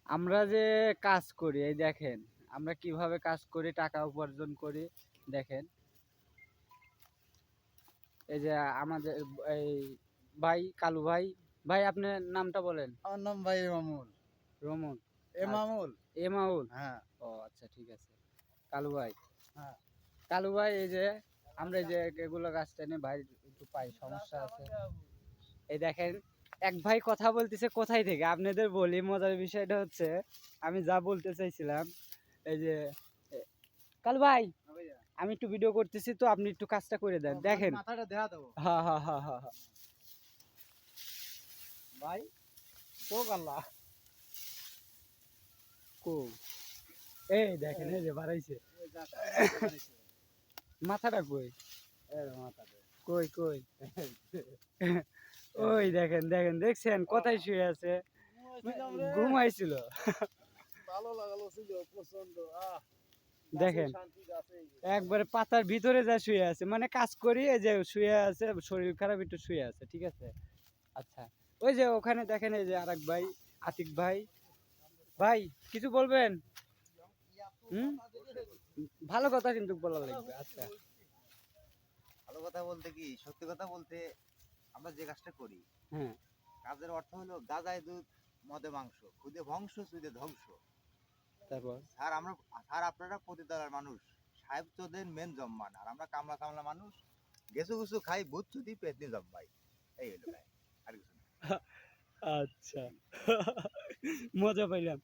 আমরা যে কাজ করি এই দেখেন আমরা কিভাবে কাজ করি টাকা উপার্জন করি দেখেন এই যে আমাদের এই ভাই কালু ভাই ভাই আপনার নামটা বলেন। আমার নাম ভাই এমামুল। রমন এমামুল। এমাউল। হ্যাঁ। ও আচ্ছা ঠিক আছে কালু ভাই। হ্যাঁ। কালু ভাই এই যে আমরা এই যে এগুলো গাছ টেনে ভাই একটু পাই সমস্যা আছে এই দেখেন এক ভাই কথা বলতেছে কোথায় থেকে আপনাদের বলি মজার বিষয়টা হচ্ছে আমি যা বলতে চাইছিলাম এই যে কালু ভাই আমি একটু ভিডিও করতেছি তো আপনি একটু কাজটা করে দেন দেখেন মাথাটা দেখা দেবো হ্যাঁ হ্যাঁ হ্যাঁ হ্যাঁ হ্যাঁ ভাই। তো আল্লাহ কো এই দেখেন এই যে বাড়াইছে মাথাটা কই কই কই ওই দেখেন দেখেন দেখছেন কোথায় শুয়ে আছে ঘুমাইছিল ভালো লাগালো ছিল প্রচন্ড। দেখেন একবারে পাতার ভিতরে যা শুয়ে আছে মানে কাজ করি এই যে শুয়ে আছে শরীর খারাপ একটু শুয়ে আছে ঠিক আছে আচ্ছা ওই যে ওখানে দেখেন এই যে আরেক ভাই আতিক ভাই ভাই কিছু বলবেন হুম ভালো কথা কিন্তু বলা লাগবে আচ্ছা ভালো কথা বলতে কি সত্যি কথা বলতে আমরা যে কাজটা করি হ্যাঁ কাজের অর্থ হলো গাজায় দুধ মদে মাংস খুদে ভংস সুদে ধ্বংস। তারপর স্যার আপনারা প্রতিতলার মানুষ সাহেব চোদের মেন জম্মান আর আমরা কামলা কামলা মানুষ গেছু গুছু খাই ভূত চুদি পেতনি জম্মাই এই হলো ভাই আর কিছু না। আচ্ছা মজা পাইলাম